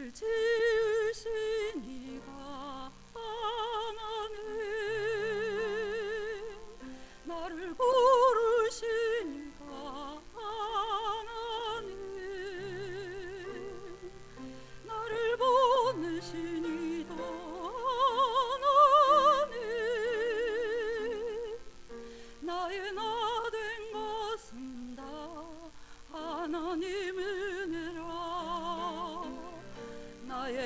나를 지으신 이가 하나님, 나를 부르신 이가 하나님, 나를 보내신 이도 하나님, 나의 나 된 것은 다 하나님 은혜라. 나의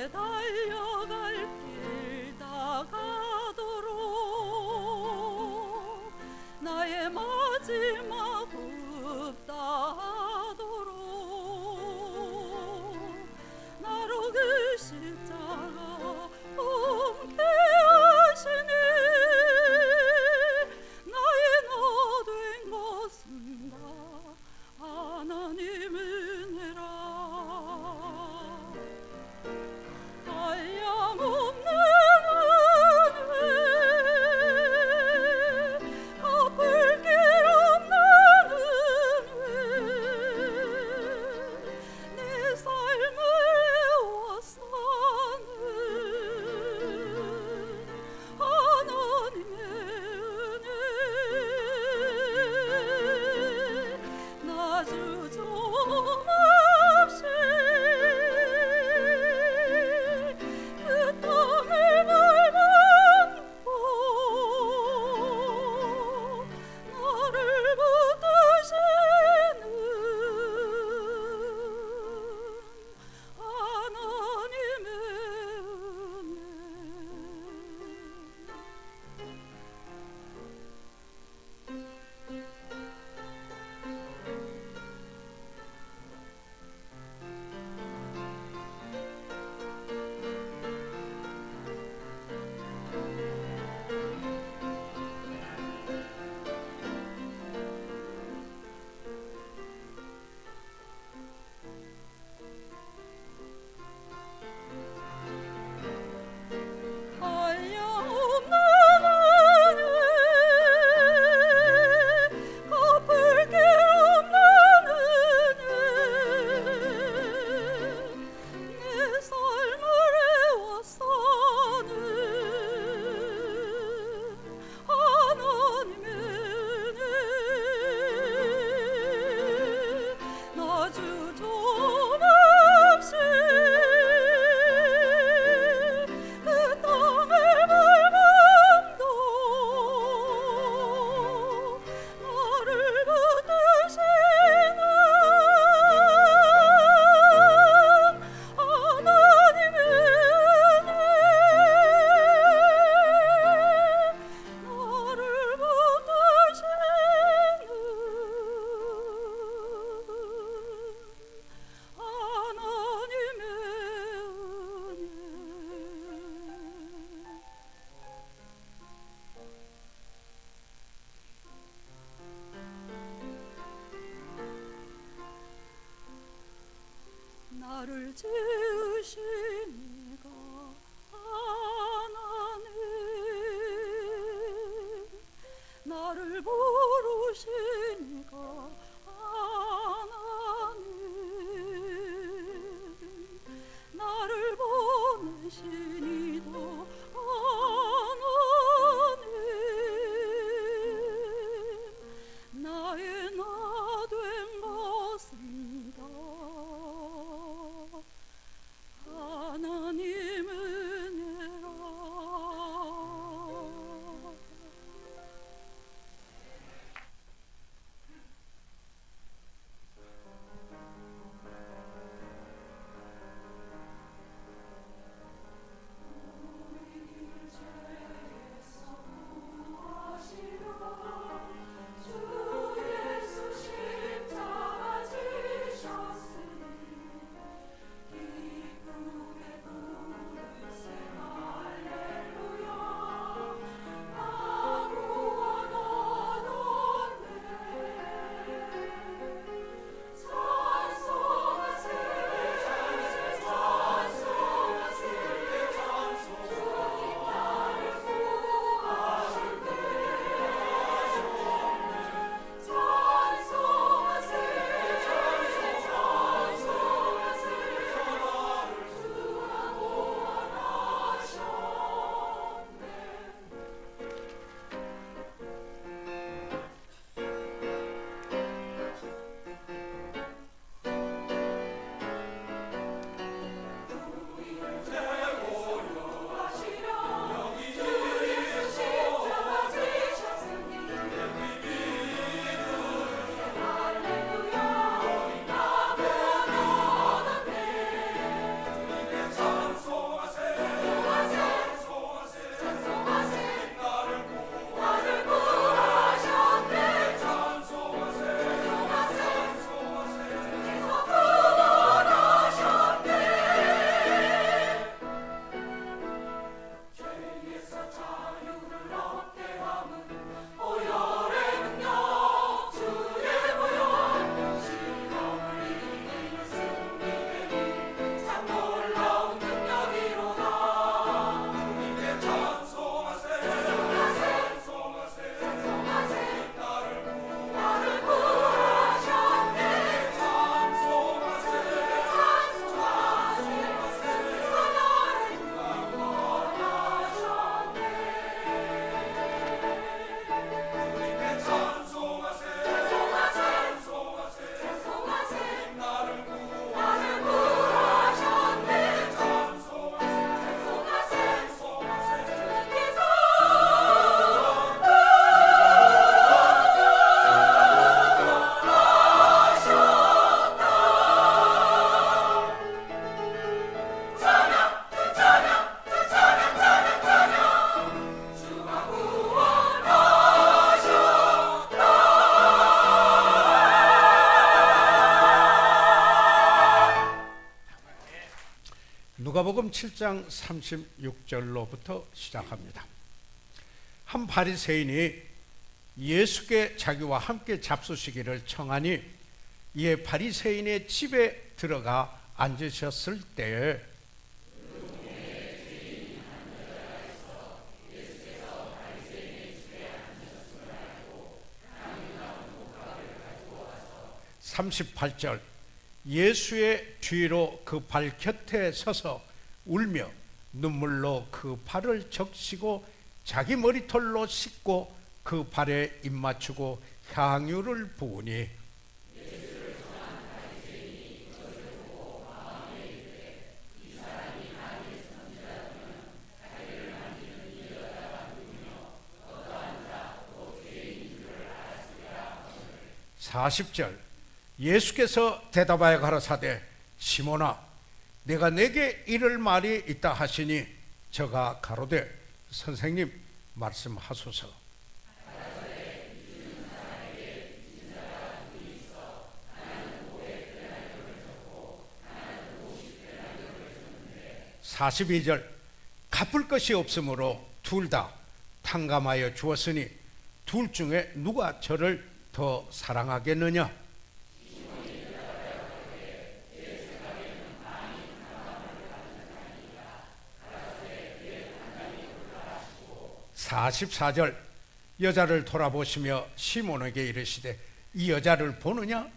7장 36절로부터 시작합니다. 한 바리새인이 예수께 자기와 함께 잡수시기를 청하니 이에 바리새인의 집에 들어가 앉으셨을 때에 (38절) 예수의 뒤로 그 발 곁에 서서 울며 눈물로 그 발을 적시고 자기 머리털로 씻고 그 발에 입 맞추고 향유를 부으니 (40절) 예수께서 대답하여 가라사대 시몬아 내가 내게 이를 말이 있다 하시니 저가 가로되 선생님 말씀하소서. (42절) 갚을 것이 없으므로 둘 다 탕감하여 주었으니 둘 중에 누가 저를 더 사랑하겠느냐? (44절) 여자를 돌아보시며 시몬에게 이르시되 이 여자를 보느냐?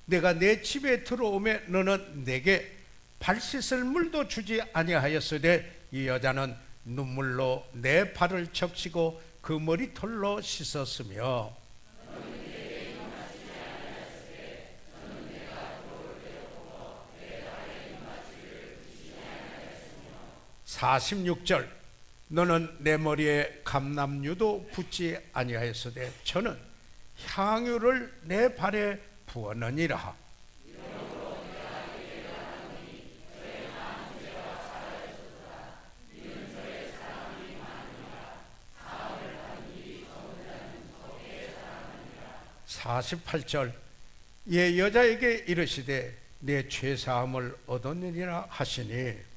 내가 내 집에 들어오매 너는 내게 발 씻을 물도 주지 아니하였으되 이 여자는 눈물로 내 발을 적시고 그 머리털로 씻었으며 (46절) 너는 내 머리에 감람유도 붓지 아니하였으되 저는 향유를 내 발에 부었느니라. (48절) 예 여자에게 이르시되 내 죄사함을 얻었느니라 하시니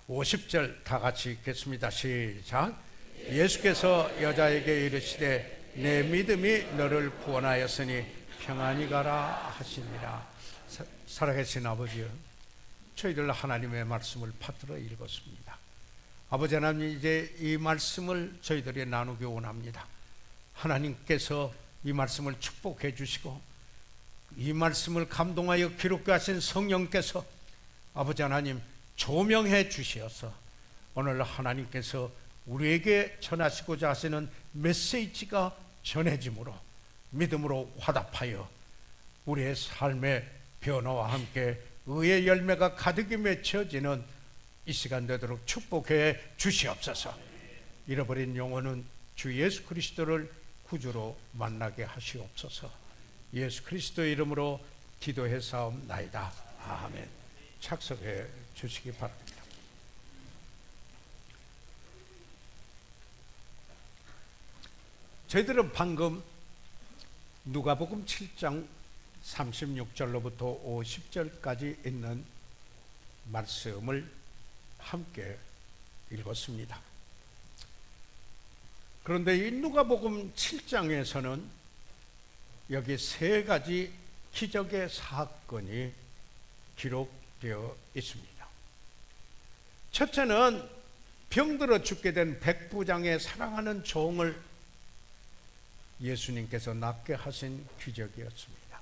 (50절) 다 같이 읽겠습니다. 시작. 예수께서 여자에게 이르시되 내 믿음이 너를 구원하였으니 평안히 가라 하시니라. 살아계신 아버지여, 저희들 하나님의 말씀을 받들어 읽었습니다. 아버지 하나님, 이제 이 말씀을 저희들이 나누기 원합니다. 하나님께서 이 말씀을 축복해 주시고 이 말씀을 감동하여 기록해 하신 성령께서 아버지 하나님 조명해 주시어서 오늘 하나님께서 우리에게 전하시고자 하시는 메시지가 전해짐으로 믿음으로 화답하여 우리의 삶의 변화와 함께 의의 열매가 가득히 맺혀지는 이 시간 되도록 축복해 주시옵소서. 잃어버린 영혼은 주 예수 그리스도를 구주로 만나게 하시옵소서. 예수 그리스도의 이름으로 기도해 사옵나이다. 아멘. 착석해 주시기 바랍니다. 저희들은 방금 누가복음 7장 36절로부터 50절까지 있는 말씀을 함께 읽었습니다. 그런데 이 누가복음 7장에서는 여기 세 가지 기적의 사건이 기록되어 있습니다. 첫째는 병들어 죽게 된 백부장의 사랑하는 종을 예수님께서 낫게 하신 기적이었습니다.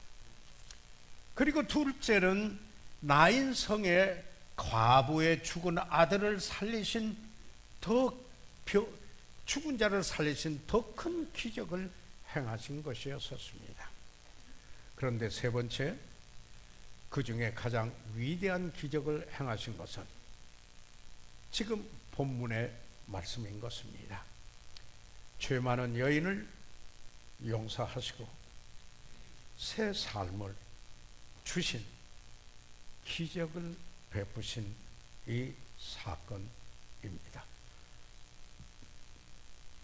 그리고 둘째는 나인성의 과부의 죽은 아들을 살리신 죽은 자를 살리신 더 큰 기적을 행하신 것이었습니다. 그런데 세 번째, 그 중에 가장 위대한 기적을 행하신 것은 지금 본문의 말씀인 것입니다. 죄 많은 여인을 용서하시고 새 삶을 주신 기적을 베푸신 이 사건입니다.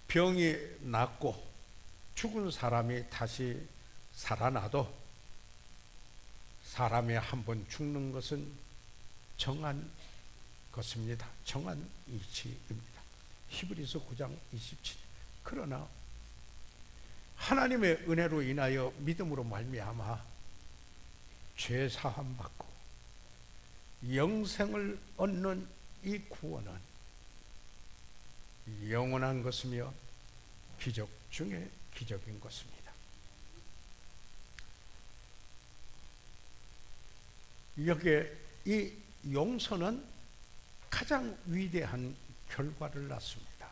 병이 낫고 죽은 사람이 다시 살아나도 사람이 한 번 죽는 것은 정한 것입니다. 정한 이치입니다. 히브리서 9장 27. 그러나 하나님의 은혜로 인하여 믿음으로 말미암아 죄 사함 받고 영생을 얻는 이 구원은 영원한 것이며 기적 중에 기적인 것입니다. 여기에 이 용서는 가장 위대한 결과를 낳습니다.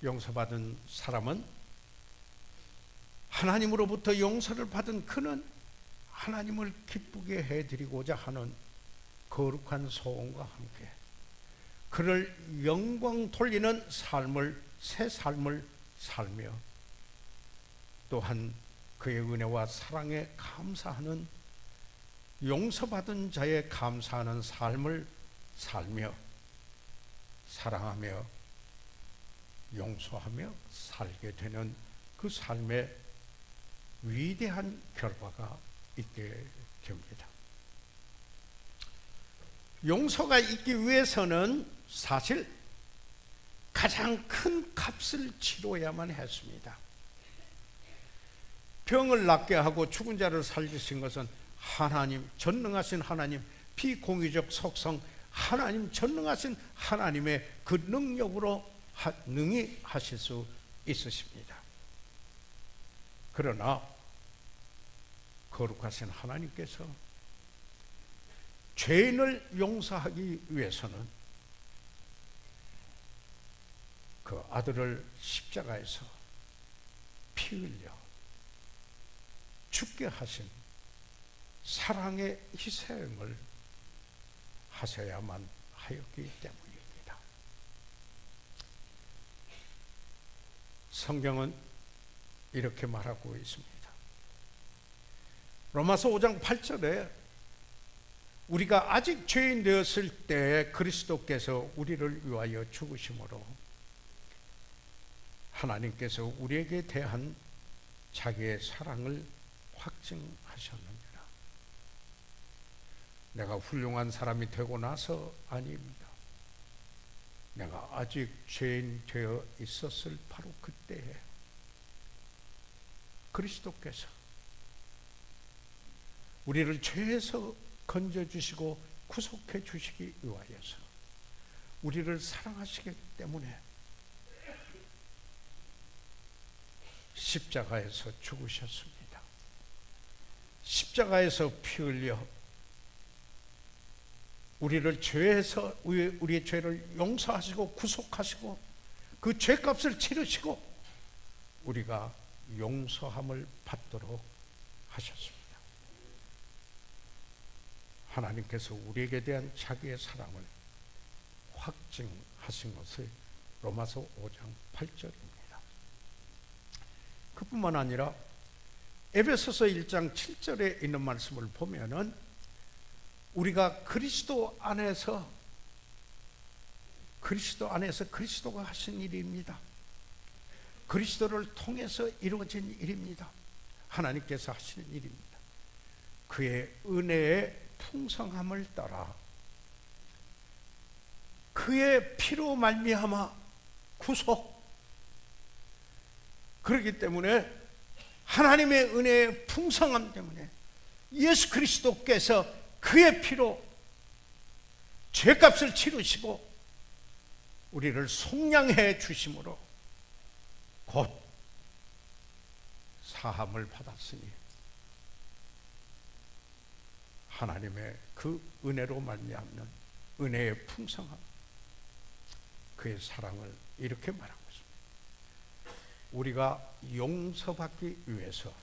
용서받은 사람은 하나님으로부터 용서를 받은 그는 하나님을 기쁘게 해드리고자 하는 거룩한 소원과 함께 그를 영광 돌리는 새 삶을 살며 또한 그의 은혜와 사랑에 감사하는 용서받은 자에 감사하는 삶을 살며 사랑하며 용서하며 살게 되는 그 삶의 위대한 결과가 있게 됩니다. 용서가 있기 위해서는 사실 가장 큰 값을 치러야만 했습니다. 병을 낫게 하고 죽은 자를 살리신 것은 하나님, 전능하신 하나님, 비공유적 속성 하나님, 전능하신 하나님의 그 능력으로 능히 하실 수 있으십니다. 그러나 거룩하신 하나님께서 죄인을 용서하기 위해서는 그 아들을 십자가에서 피 흘려 죽게 하신 사랑의 희생을 하셔야만 하였기 때문입니다. 성경은 이렇게 말하고 있습니다. 로마서 5장 8절에 우리가 아직 죄인 되었을 때 그리스도께서 우리를 위하여 죽으심으로 하나님께서 우리에게 대한 자기의 사랑을 확증하셨느니라. 내가 훌륭한 사람이 되고 나서 아닙니다. 내가 아직 죄인 되어 있었을 바로 그때에 그리스도께서 우리를 죄에서 건져주시고 구속해 주시기 위하여서 우리를 사랑하시기 때문에 십자가에서 죽으셨습니다. 십자가에서 피 흘려 우리를 죄에서 우리의 죄를 용서하시고 구속하시고 그 죄값을 치르시고 우리가 용서함을 받도록 하셨습니다. 하나님께서 우리에게 대한 자기의 사랑을 확증하신 것을 로마서 5장 8절입니다. 그뿐만 아니라 에베소서 1장 7절에 있는 말씀을 보면은 우리가 그리스도 안에서 그리스도가 하신 일입니다. 그리스도를 통해서 이루어진 일입니다. 하나님께서 하시는 일입니다. 그의 은혜의 풍성함을 따라 그의 피로 말미암아 구속. 그렇기 때문에 하나님의 은혜의 풍성함 때문에 예수 그리스도께서 그의 피로 죄값을 치르시고 우리를 속량해 주심으로 곧 사함을 받았으니 하나님의 그 은혜로 말미암는 은혜의 풍성함, 그의 사랑을 이렇게 말하고 있습니다. 우리가 용서받기 위해서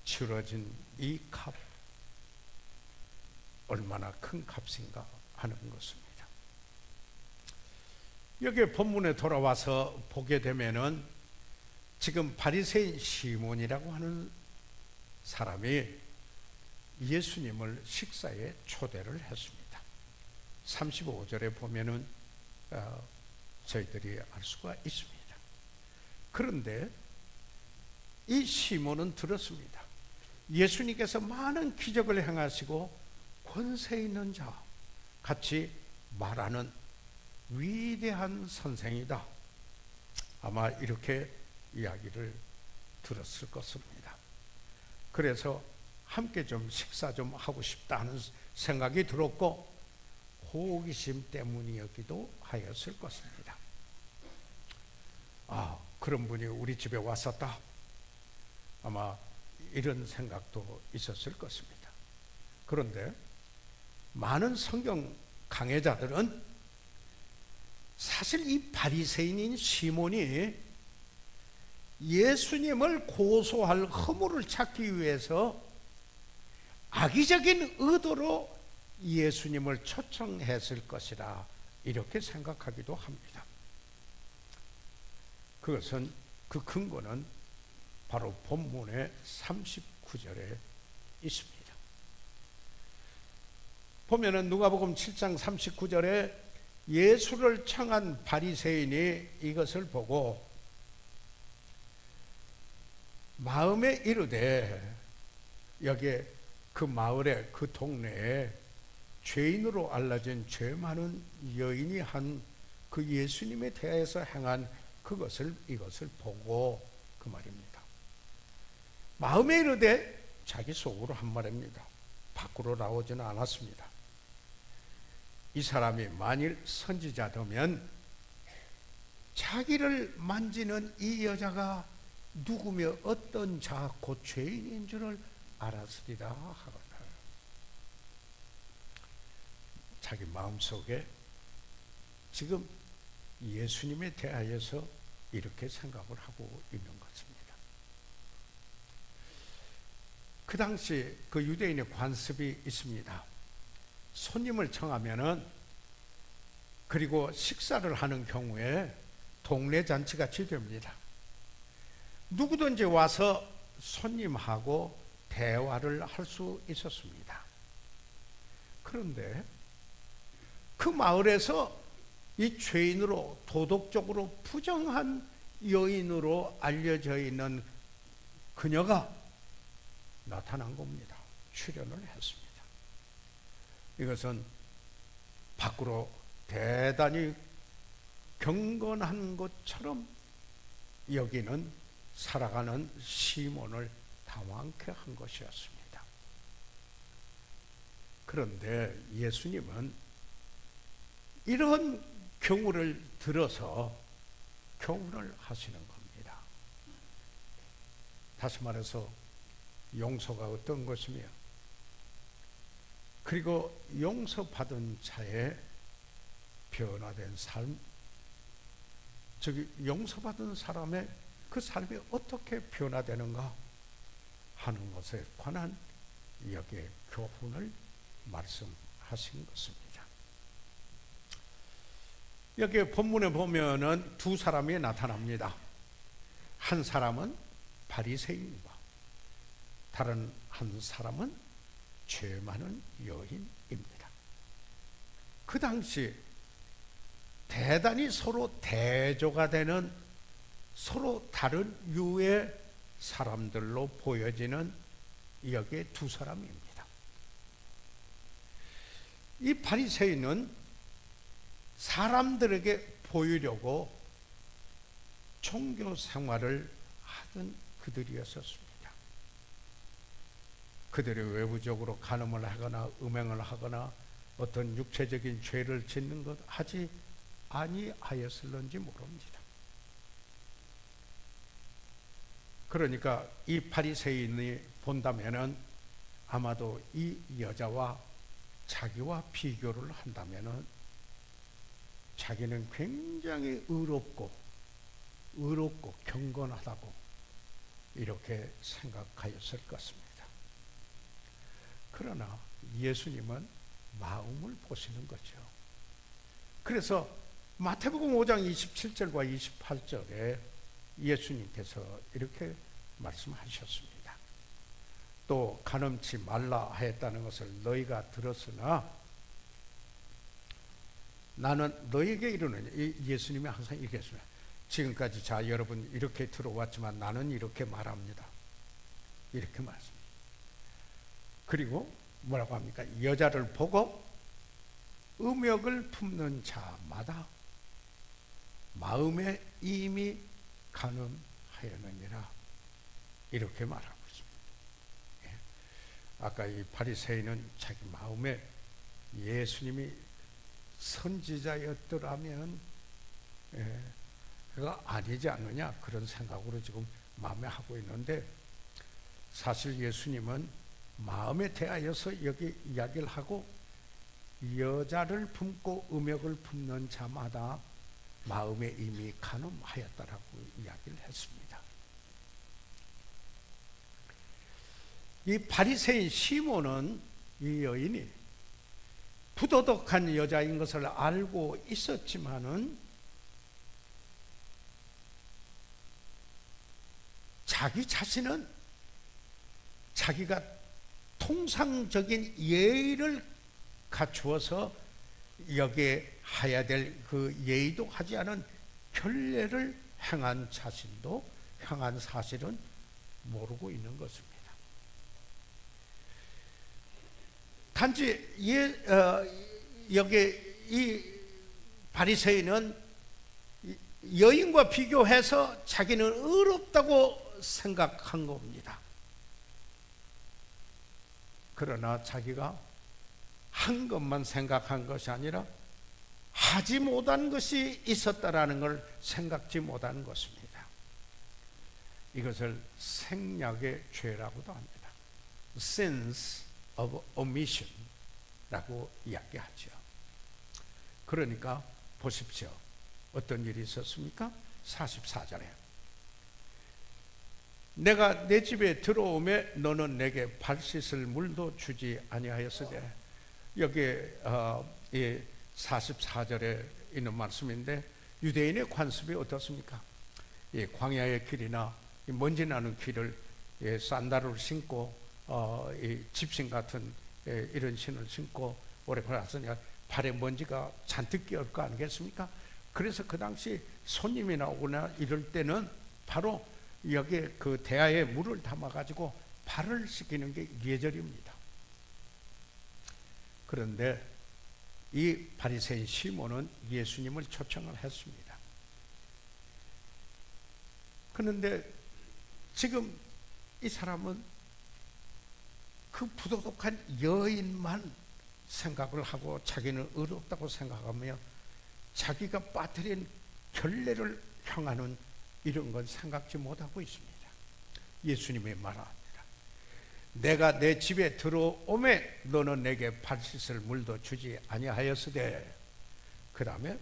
치러진 이 값, 얼마나 큰 값인가 하는 것입니다. 여기 본문에 돌아와서 보게 되면은 지금 바리새인 시몬이라고 하는 사람이 예수님을 식사에 초대를 했습니다. 35절에 보면은 저희들이 알 수가 있습니다. 그런데 이 시몬은 들었습니다. 예수님께서 많은 기적을 행하시고 권세 있는 자 같이 말하는 위대한 선생이다. 아마 이렇게 이야기를 들었을 것입니다. 그래서 함께 좀 식사 좀 하고 싶다는 생각이 들었고 호기심 때문이었기도 하였을 것입니다. 그런 분이 우리 집에 왔었다. 아마 이런 생각도 있었을 것입니다. 그런데 많은 성경 강해자들은 사실 이 바리새인인 시몬이 예수님을 고소할 허물을 찾기 위해서 악의적인 의도로 예수님을 초청했을 것이라 이렇게 생각하기도 합니다. 그것은 그 근거는 바로 본문의 39절에 있습니다. 보면은 누가복음 7장 39절에 예수를 청한 바리새인이 이것을 보고 마음에 이르되, 여기에 그 마을에 그 동네에 죄인으로 알려진 죄 많은 여인이 한 그 예수님에 대해서 행한 이것을 보고 그 말입니다. 마음에 이르되 자기 속으로 한 말입니다. 밖으로 나오지는 않았습니다. 이 사람이 만일 선지자라면 자기를 만지는 이 여자가 누구며 어떤 자 곧 죄인인 줄을 알았으리라 하거늘. 자기 마음속에 지금 예수님에 대하여서 이렇게 생각을 하고 있는 것입니다. 그 당시 그 유대인의 관습이 있습니다. 손님을 청하면은, 그리고 식사를 하는 경우에 동네 잔치같이 됩니다. 누구든지 와서 손님하고 대화를 할 수 있었습니다. 그런데 그 마을에서 이 죄인으로 도덕적으로 부정한 여인으로 알려져 있는 그녀가 나타난 겁니다. 출연을 했습니다. 이것은 밖으로 대단히 경건한 것처럼 여기는 살아가는 시몬을 당황케 한 것이었습니다. 그런데 예수님은 이런 경우를 들어서 교훈을 하시는 겁니다. 다시 말해서 용서가 어떤 것이며, 그리고 용서받은 자의 변화된 삶, 즉 용서받은 사람의 그 삶이 어떻게 변화되는가 하는 것에 관한 여기에 교훈을 말씀하신 것입니다. 여기 본문에 보면은 두 사람이 나타납니다. 한 사람은 바리새인과 다른 한 사람은 죄 많은 여인입니다. 그 당시 대단히 서로 대조가 되는, 서로 다른 유의 사람들로 보여지는 여기에 두 사람입니다. 이 바리새인은 사람들에게 보이려고 종교 생활을 하던 그들이었습니다. 그들이 외부적으로 간음을 하거나 음행을 하거나 어떤 육체적인 죄를 짓는 것 하지 아니하였을런지 모릅니다. 그러니까 이 바리새인이 본다면은 아마도 이 여자와 자기와 비교를 한다면은 자기는 굉장히 의롭고 경건하다고 이렇게 생각하였을 것입니다. 그러나 예수님은 마음을 보시는 거죠. 그래서 마태복음 5장 27절과 28절에 예수님께서 이렇게 말씀하셨습니다. 또 간음치 말라 하였다는 것을 너희가 들었으나 나는 너희에게 이르노니, 예수님이 항상 이렇게 했습니다. 지금까지 자 여러분 이렇게 들어왔지만 나는 이렇게 말합니다. 이렇게 말씀합니다. 그리고 뭐라고 합니까? 여자를 보고 음욕을 품는 자마다 마음에 이미 간음하였느니라, 이렇게 말하고 있습니다. 예. 아까 이 바리새인은 자기 마음에 예수님이 선지자였더라면 그가 아니지 않느냐, 그런 생각으로 지금 마음에 하고 있는데, 사실 예수님은 마음에 대하여서 여기 이야기를 하고, 여자를 품고 음욕을 품는 자마다 마음에 이미 간음하였다라고 이야기를 했습니다. 이 바리새인 시몬은, 이 여인이 부도덕한 여자인 것을 알고 있었지만은 자기 자신은 자기가 통상적인 예의를 갖추어서 여기에 해야 될 그 예의도 하지 않은 결례를 행한 자신도, 행한 사실은 모르고 있는 것입니다. 단지 여기 이 바리새인은 여인과 비교해서 자기는 의롭다고 생각한 겁니다. 그러나 자기가 한 것만 생각한 것이 아니라 하지 못한 것이 있었다라는 걸 생각지 못한 것입니다. 이것을 생략의 죄라고도 합니다. Sins of omission 라고 이야기하죠. 그러니까 보십시오. 어떤 일이 있었습니까? 44절에 내가 내 집에 들어오매 너는 내게 발 씻을 물도 주지 아니하였으되, 여기 44절에 있는 말씀인데, 유대인의 관습이 어떻습니까? 광야의 길이나 먼지 나는 길을 산다를 신고 집신 같은 이런 신을 신고 오래 걸었으니까 발에 먼지가 잔뜩 끼었을 거 아니겠습니까? 그래서 그 당시 손님이 나오거나 이럴 때는 바로 여기에 그 대야에 물을 담아 가지고 발을 씻기는 게 예절입니다. 그런데 이 바리새인 시몬은 예수님을 초청을 했습니다. 그런데 지금 이 사람은 그 부도덕한 여인만 생각을 하고 자기는 의롭다고 생각하며 자기가 빠뜨린 결례를 향하는 이런 건 생각지 못하고 있습니다. 예수님이 말합니다. 내가 내 집에 들어오매 너는 내게 발 씻을 물도 주지 아니하였으되, 그 다음에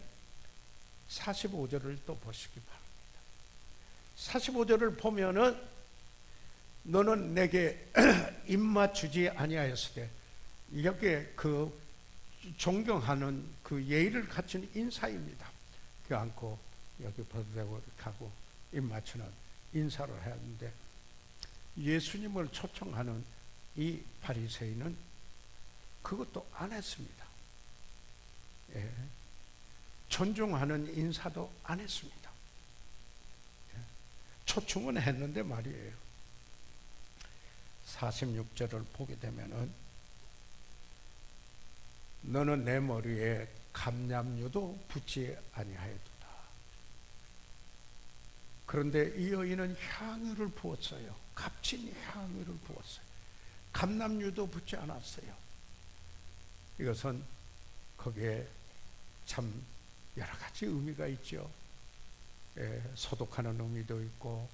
45절을 또 보시기 바랍니다. 45절을 보면은 너는 내게 입맛 주지 아니하였으되, 여기에 그 존경하는 그 예의를 갖춘 인사입니다. 그 안고 여기 벗어대고 가고 입 맞추는 인사를 하는데, 예수님을 초청하는 이 바리새인은 그것도 안 했습니다. 예. 존중하는 인사도 안 했습니다. 예. 초청은 했는데 말이에요. 46절을 보게 되면은 너는 내 머리에 감람유도 붓지 아니하였도다. 그런데 이 여인은 향유를 부었어요. 값진 향유를 부었어요. 감람유도 붓지 않았어요. 이것은 거기에 참 여러 가지 의미가 있죠. 소독하는 의미도 있고,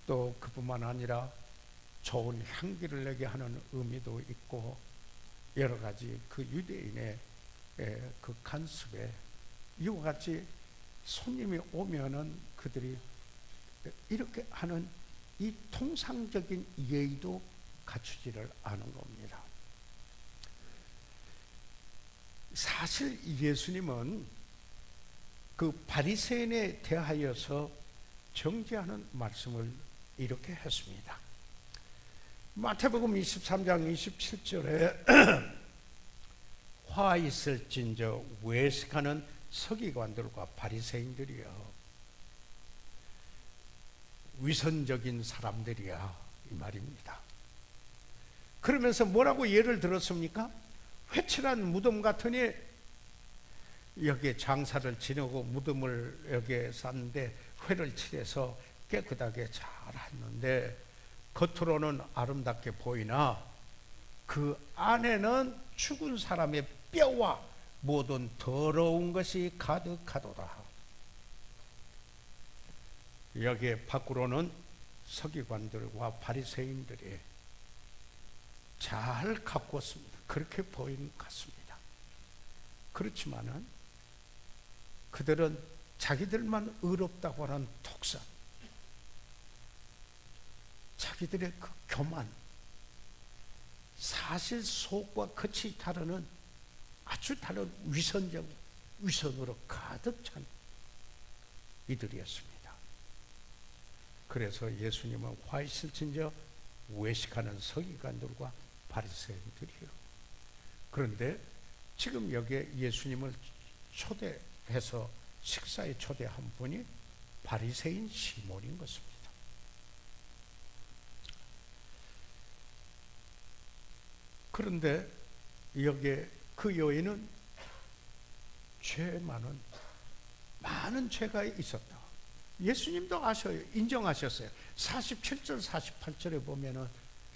또 그뿐만 아니라 좋은 향기를 내게 하는 의미도 있고, 여러 가지 그 유대인의 그 간습에 이와 같이 손님이 오면은 그들이 이렇게 하는 이 통상적인 예의도 갖추지를 않은 겁니다. 사실 예수님은 그 바리새인에 대하여서 정죄하는 말씀을 이렇게 했습니다. 마태복음 23장 27절에 화 있을진저 외식하는 서기관들과 바리새인들이여, 위선적인 사람들이야, 이 말입니다. 그러면서 뭐라고 예를 들었습니까? 회칠한 무덤 같으니 여기에 장사를 지내고 무덤을 여기에 쌌는데 회를 칠해서 깨끗하게 잘 했는데 겉으로는 아름답게 보이나 그 안에는 죽은 사람의 뼈와 모든 더러운 것이 가득하도다. 여기에 밖으로는 서기관들과 바리새인들이 잘 가꾸었습니다. 그렇게 보이는 것 같습니다. 그렇지만은 그들은 자기들만 의롭다고 하는 독선, 자기들의 그 교만, 사실 속과 겉이 다르는 아주 다른 위선으로 가득 찬 이들이었습니다. 그래서 예수님은 화 있을진저 외식하는 서기관들과 바리새인들이요. 그런데 지금 여기에 예수님을 초대해서 식사에 초대한 분이 바리새인 시몬인 것입니다. 그런데 여기에 그 여인은 많은 죄가 있었다. 예수님도 아셔요. 인정하셨어요. 47절 48절에 보면은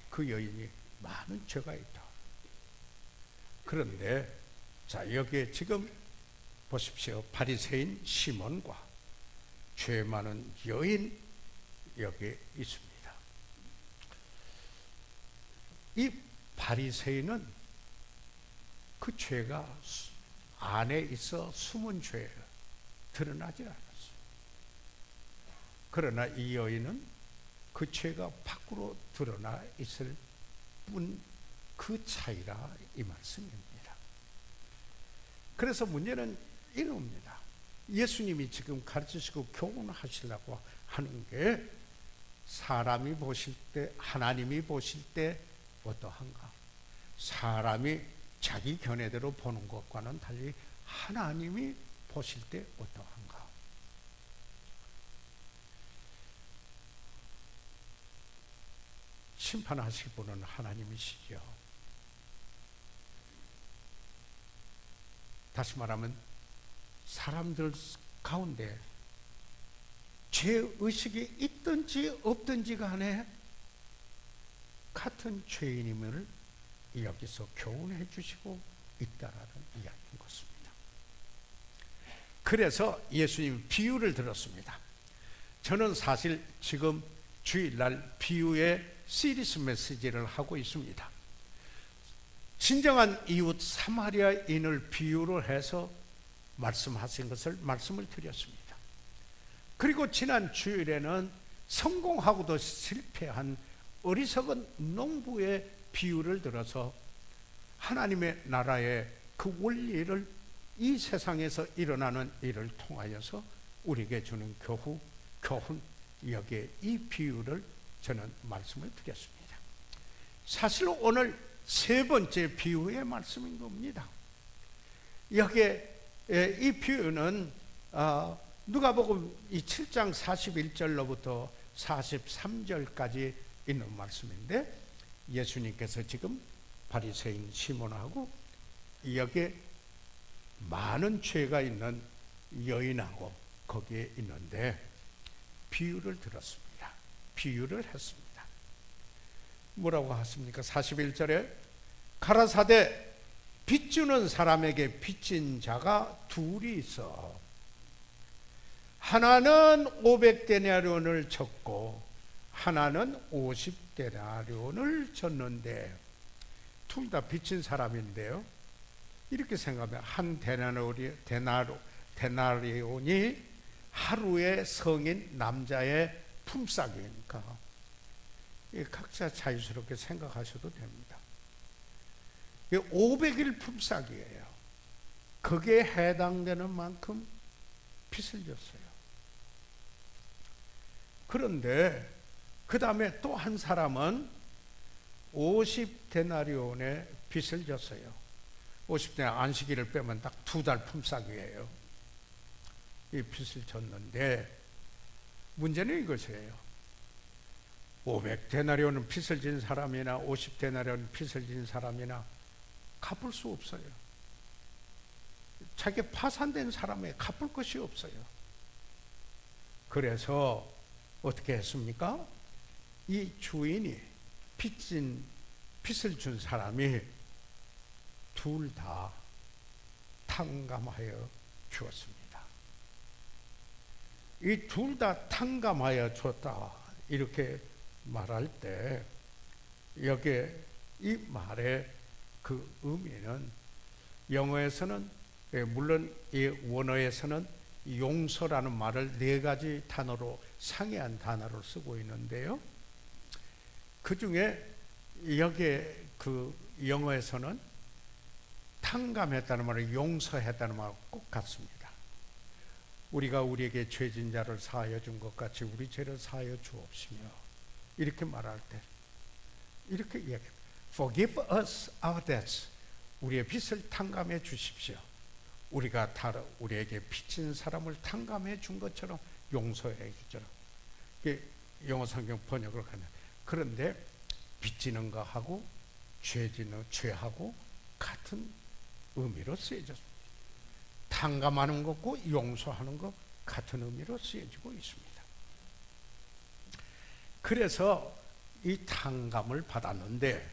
그 여인이 많은 죄가 있다. 그런데 자, 여기에 지금 보십시오. 바리새인 시몬과 죄 많은 여인 여기에 있습니다. 이 바리새인은 그 죄가 안에 있어 숨은 죄예요. 드러나지 않았어요. 그러나 이 여인은 그 죄가 밖으로 드러나 있을 뿐 그 차이라 이 말씀입니다. 그래서 문제는 이겁니다. 예수님이 지금 가르치시고 교훈하시려고 하는 게 사람이 보실 때, 하나님이 보실 때 어떠한가? 사람이 자기 견해대로 보는 것과는 달리 하나님이 보실 때 어떠한가? 심판하실 분은 하나님이시죠. 다시 말하면 사람들 가운데 죄의식이 있든지 없든지 간에 같은 죄인임을 여기서 교훈해 주시고 있다라는 이야기인 것입니다. 그래서 예수님 비유를 들었습니다. 저는 사실 지금 주일날 비유의 시리즈 메시지를 하고 있습니다. 진정한 이웃 사마리아인을 비유를 해서 말씀하신 것을 말씀을 드렸습니다. 그리고 지난 주일에는 성공하고도 실패한 어리석은 농부의 비유를 들어서 하나님의 나라의 그 원리를 이 세상에서 일어나는 일을 통하여서 우리에게 주는 교훈 여기에 이 비유를 저는 말씀을 드렸습니다. 사실 오늘 세 번째 비유의 말씀인 겁니다. 여기에 이 비유는 누가복음 이 7장 41절로부터 43절까지 있는 말씀인데 예수님께서 지금 바리새인 시몬하고 여기에 많은 죄가 있는 여인하고 거기에 있는데 비유를 들었습니다. 비유를 했습니다. 뭐라고 하십니까? 41절에 가라사대 빚주는 사람에게 빚진 자가 둘이 있어 하나는 500데나리온을 졌고 하나는 50데나리온을 졌는데 둘 다 빚진 사람인데요. 이렇게 생각하면 한 데나리온이 하루의 성인 남자의 품삯이니까 각자 자유스럽게 생각하셔도 됩니다. 500일 품삯이에요. 거기에 해당되는 만큼 빚을 졌어요. 그런데 그 다음에 또 한 사람은 50데나리온의 빚을 졌어요. 50데나리온 안식일을 빼면 딱 2달 품삯이에요. 이 빚을 졌는데 문제는 이것이에요. 500데나리온은 빚을 진 사람이나 50데나리온 빚을 진 사람이나 갚을 수 없어요. 자기 파산된 사람에 갚을 것이 없어요. 그래서 어떻게 했습니까? 이 주인이 빚을 준 사람이 둘 다 탕감하여 주었습니다. 이 둘 다 탕감하여 줬다 이렇게 말할 때 여기에 이 말의 그 의미는 영어에서는 물론 이 원어에서는 용서라는 말을 네 가지 단어로 상이한 단어를 쓰고 있는데요. 그 중에 여기에 그 영어에서는 탕감했다는 말을 용서했다는 말과 꼭 같습니다. 우리가 우리에게 죄진 자를 사하여 준 것 같이 우리 죄를 사하여 주옵시며 이렇게 말할 때 이렇게 이야기합니다. Forgive us our debts. 우리의 빚을 탕감해 주십시오. 우리가 우리에게 빚진 사람을 탕감해 준 것처럼 용서해 주죠. 영어 성경 번역을 하면 그런데 빚지는 거하고 죄하고 같은 의미로 쓰여졌습니다. 탕감하는 것과 용서하는 것 같은 의미로 쓰여지고 있습니다. 그래서 이 탕감을 받았는데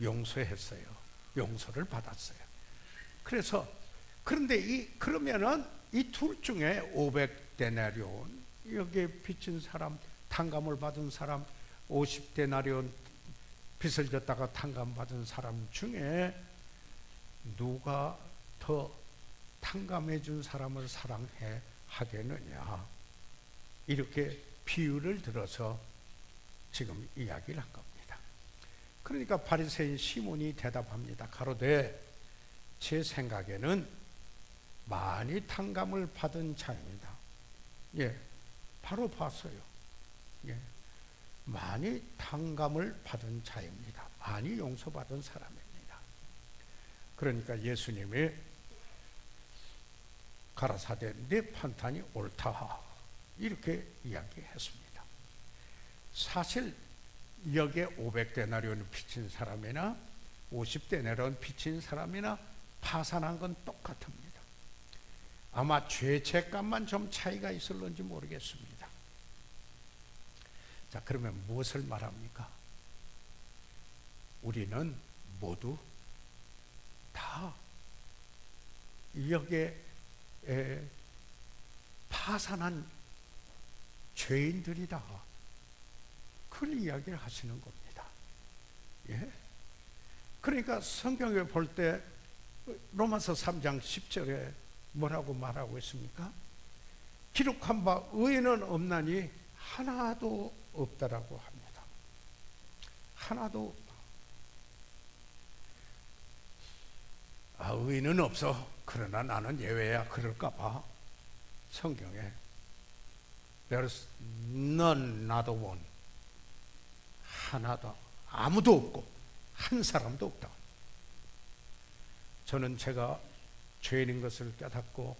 용서했어요. 용서를 받았어요. 그런데 그러면은 이 둘 중에 500데나리온 여기에 빚진 사람, 탕감을 받은 사람, 50데나리온 빚을 졌다가 탕감 받은 사람 중에 누가 더 탕감해 준 사람을 사랑해 하겠느냐 이렇게 비유를 들어서 지금 이야기를 한 겁니다. 그러니까 바리새인 시몬이 대답합니다. 가로되 제 생각에는 많이 탕감을 받은 자입니다. 바로 봤어요. 많이 탕감을 받은 자입니다. 많이 용서받은 사람입니다. 그러니까 예수님이 가라사대 내 판단이 옳다 이렇게 이야기했습니다. 사실 여기에 500데나리온 빚진 사람이나 50데나리온 빚진 사람이나 파산한 건 똑같습니다. 아마 죄책감만 좀 차이가 있을런지 모르겠습니다. 자, 그러면 무엇을 말합니까? 우리는 모두 다 여기에 파산한 죄인들이다. 그런 이야기를 하시는 겁니다. 그러니까 성경에 볼 때 로마서 3장 10절에 뭐라고 말하고 있습니까? 기록한 바 의인은 없나니 하나도 없다라고 합니다. 하나도 없다. 의인은 없어. 그러나 나는 예외야. 그럴까 봐 성경에 There's none, not one. 하나도 아무도 없고 한 사람도 없다. 저는 제가 죄인인 것을 깨닫고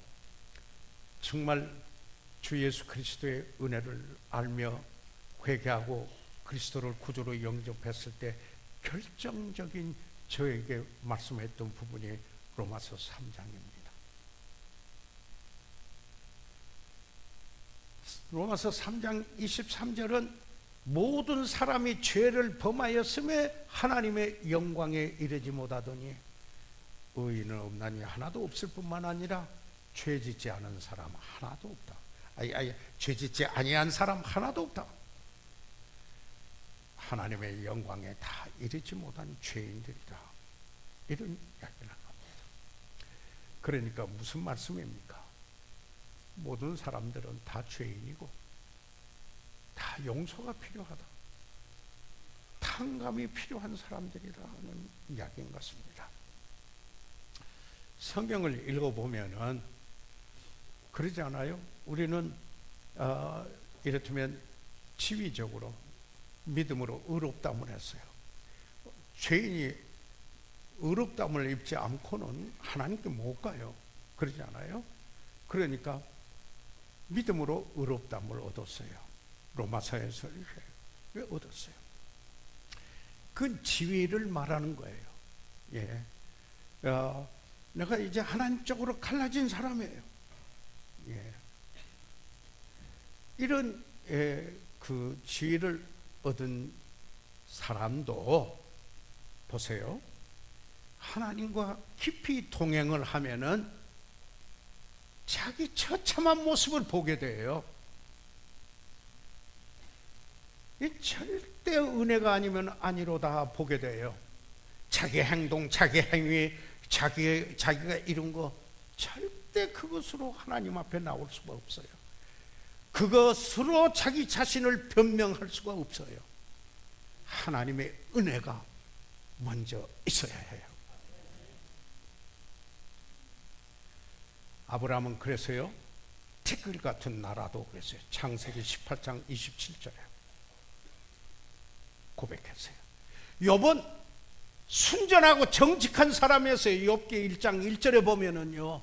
정말 주 예수 그리스도의 은혜를 알며 회개하고 그리스도를 구주로 영접했을 때 결정적인 저에게 말씀했던 부분이 로마서 3장입니다. 로마서 3장 23절은 모든 사람이 죄를 범하였음에 하나님의 영광에 이르지 못하더니 의인은 없나니 하나도 없을 뿐만 아니라 죄짓지 않은 사람 하나도 없다. 죄짓지 아니한 사람 하나도 없다. 하나님의 영광에 다 이르지 못한 죄인들이다. 이런 이야기를 한 겁니다. 그러니까 무슨 말씀입니까? 모든 사람들은 다 죄인이고 다 용서가 필요하다. 탕감이 필요한 사람들이라는 이야기인 것입니다. 성경을 읽어보면은 그러지 않아요? 우리는 이렇다면 지위적으로 믿음으로 의롭다함을 했어요. 죄인이 의롭다함을 입지 않고는 하나님께 못 가요. 그러지 않아요? 그러니까 믿음으로 의롭다함을 얻었어요. 로마서에서 왜 얻었어요? 그 지위를 말하는 거예요. 예. 내가 이제 하나님 쪽으로 갈라진 사람이에요. 예. 이런 그 지위를 얻은 사람도 보세요. 하나님과 깊이 동행을 하면은 자기 처참한 모습을 보게 돼요. 이 절대 은혜가 아니면 아니로다 보게 돼요. 자기 행동, 자기 행위, 자기가 이룬 거 절대 그것으로 하나님 앞에 나올 수가 없어요. 그것으로 자기 자신을 변명할 수가 없어요. 하나님의 은혜가 먼저 있어야 해요. 아브라함은 그래서요, 티끌 같은 나라도 그랬어요. 창세기 18장 27절에 고백했어요. 욥은 순전하고 정직한 사람이었어요. 욥기 1장 1절에 보면은요.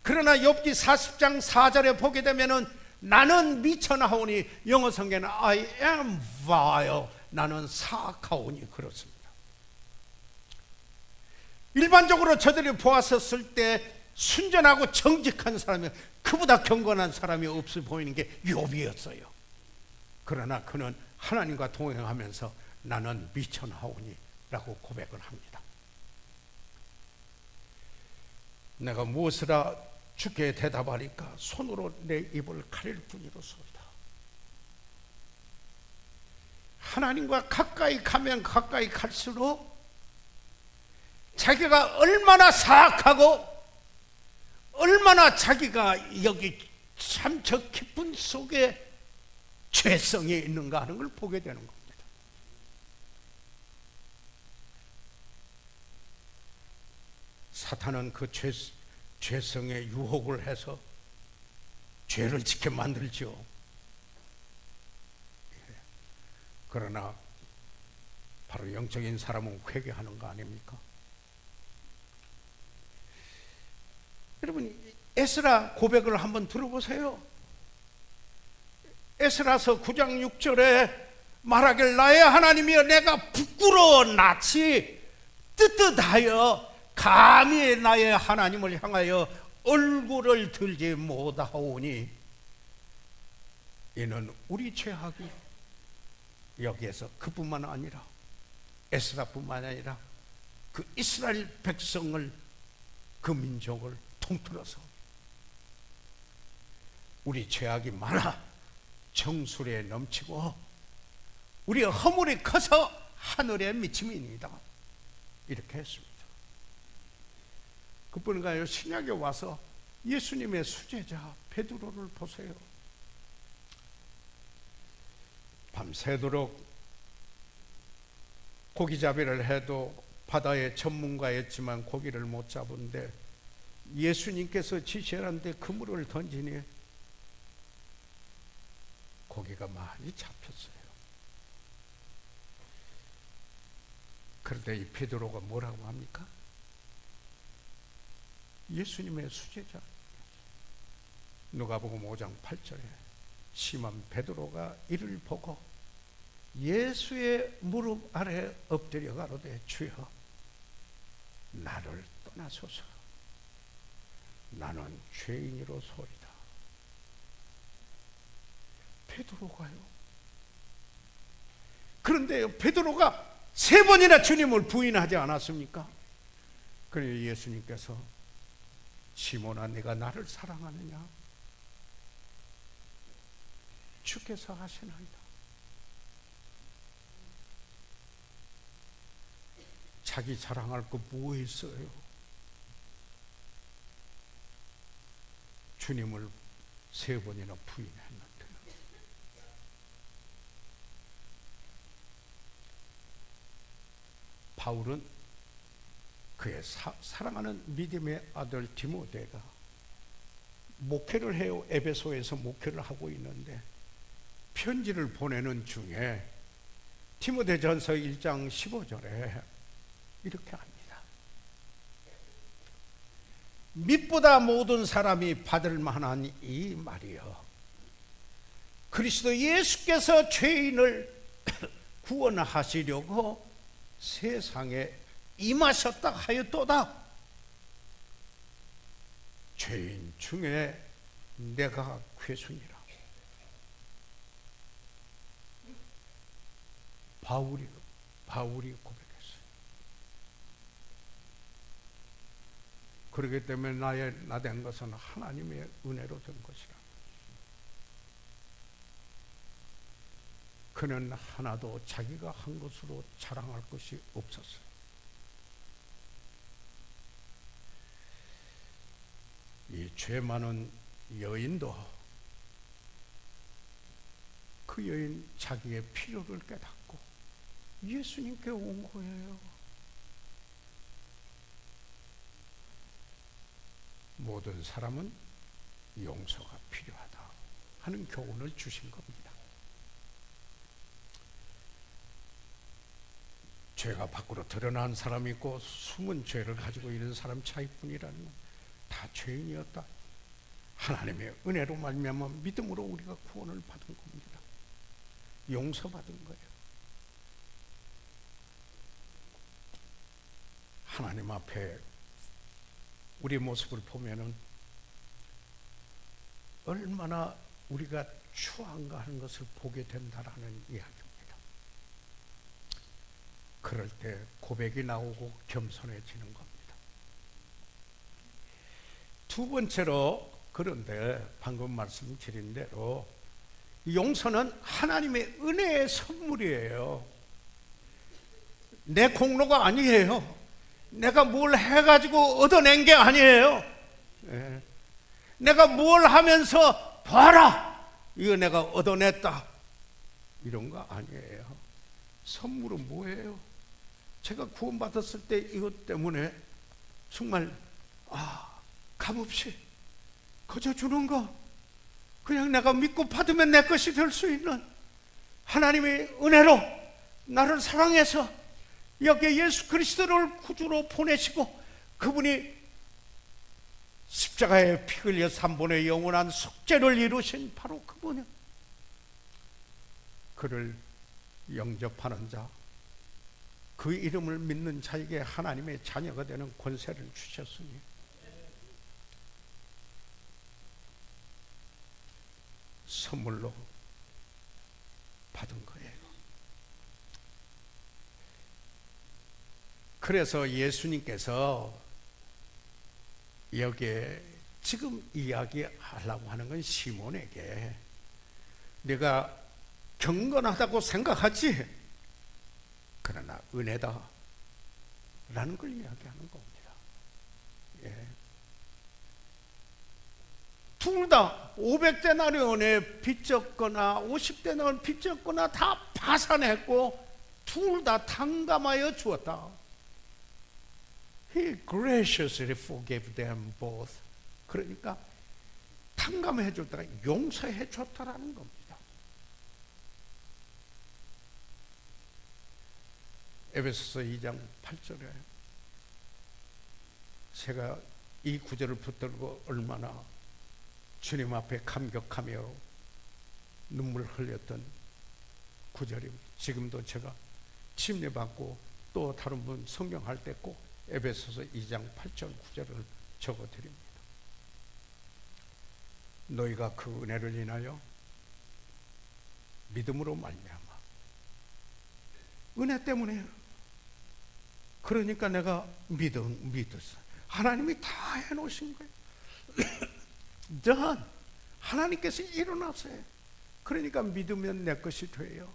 그러나 욥기 40장 4절에 보게 되면은 나는 미천하오니, 영어 성경에는 I am vile, 나는 사악하오니 그렇습니다. 일반적으로 저들이 보았었을 때 순전하고 정직한 사람이, 그보다 경건한 사람이 없어 보이는 게 욥이었어요. 그러나 그는 하나님과 동행하면서 나는 미천하오니 라고 고백을 합니다. 내가 무엇이라 주께 대답하리까? 손으로 내 입을 가릴 뿐이로소이다. 하나님과 가까이 가면 가까이 갈수록 자기가 얼마나 사악하고 얼마나 자기가 여기 참 저 깊은 속에 죄성이 있는가 하는 걸 보게 되는 겁니다. 사탄은 그 죄성에 유혹을 해서 죄를 짓게 만들죠. 그러나 바로 영적인 사람은 회개하는 거 아닙니까? 여러분, 에스라 고백을 한번 들어보세요. 에스라서 9장 6절에 말하길, 나의 하나님이여, 내가 부끄러워 낯이 뜨뜻하여 감히 나의 하나님을 향하여 얼굴을 들지 못하오니, 이는 우리 죄악이, 여기에서 그뿐만 아니라 에스라뿐만 아니라 그 이스라엘 백성을, 그 민족을 통틀어서 우리 죄악이 많아 정수리에 넘치고 우리의 허물이 커서 하늘에 미침이니이다, 이렇게 했습니다. 그뿐인가요? 신약에 와서 예수님의 수제자 베드로를 보세요. 밤새도록 고기잡이를 해도 바다의 전문가였지만 고기를 못 잡은데 예수님께서 지시하는데 그물을 던지니 고기가 많이 잡혔어요. 그런데 이 베드로가 뭐라고 합니까? 예수님의 수제자. 누가복음 5장 8절에 시몬 베드로가 이를 보고 예수의 무릎 아래 엎드려 가로되, 주여, 나를 떠나소서, 나는 죄인이로소이다. 베드로가요. 그런데 베드로가 3번이나 주님을 부인하지 않았습니까? 그래서 예수님께서, 시몬아, 네가 나를 사랑하느냐? 주께서 하시나이다. 자기 자랑할 거 뭐 있어요? 주님을 3번이나 부인했는데. 바울은 그의 사랑하는 믿음의 아들 디모데가 목회를 해요. 에베소에서 목회를 하고 있는데 편지를 보내는 중에 디모데전서 1장 15절에 이렇게 합니다. 밑보다 모든 사람이 받을 만한 이 말이여, 그리스도 예수께서 죄인을 구원하시려고 세상에 임하셨다 하였도다. 죄인 중에 내가 괴순이라. 바울이 고백했어요. 그렇기 때문에 나 된 것은 하나님의 은혜로 된 것이라. 그는 하나도 자기가 한 것으로 자랑할 것이 없었어요. 이 죄 많은 여인도 그 여인 자기의 필요를 깨닫고 예수님께 온 거예요. 모든 사람은 용서가 필요하다 하는 교훈을 주신 겁니다. 죄가 밖으로 드러난 사람이 있고 숨은 죄를 가지고 있는 사람 차이뿐이라는 건 다 죄인이었다. 하나님의 은혜로 말미암아 믿음으로 우리가 구원을 받은 겁니다. 용서받은 거예요. 하나님 앞에 우리 모습을 보면은 얼마나 우리가 추한가 하는 것을 보게 된다라는 이야기입니다. 그럴 때 고백이 나오고 겸손해지는 겁니다. 두 번째로, 그런데 방금 말씀드린 대로 용서는 하나님의 은혜의 선물이에요. 내 공로가 아니에요. 내가 뭘 해가지고 얻어낸 게 아니에요. 내가 뭘 하면서 봐라, 이거 내가 얻어냈다, 이런 거 아니에요. 선물은 뭐예요? 제가 구원받았을 때 이것 때문에 정말 값없이 거저 주는 거, 그냥 내가 믿고 받으면 내 것이 될 수 있는 하나님의 은혜로 나를 사랑해서 여기에 예수 그리스도를 구주로 보내시고 그분이 십자가에 피 흘려 3분의 영원한 속죄를 이루신 바로 그분은, 그를 영접하는 자, 그 이름을 믿는 자에게 하나님의 자녀가 되는 권세를 주셨으니 선물로 받은 거예요. 그래서 예수님께서 여기에 지금 이야기하려고 하는 건 시몬에게 네가 경건하다고 생각하지, 그러나 은혜다 라는 걸 이야기하는 겁니다. 둘 다 500데나리온에 빚졌거나 50데나리온 빚졌거나 다 파산했고 둘 다 탕감하여 주었다. He graciously forgave them both. 그러니까 탕감해 줬다가 용서해 줬다라는 겁니다. 에베소서 2장 8절에 제가 이 구절을 붙들고 얼마나 주님 앞에 감격하며 눈물 흘렸던 구절입니다. 지금도 제가 침례받고 또 다른 분 성경할 때 꼭 에베소서 2장 8절 9절을 적어드립니다. 너희가 그 은혜를 인하여 믿음으로 말미암아, 은혜 때문에, 그러니까 내가 믿었어. 하나님이 다 해놓으신 거예요. done. 하나님께서 일어났어요. 그러니까 믿으면 내 것이 돼요.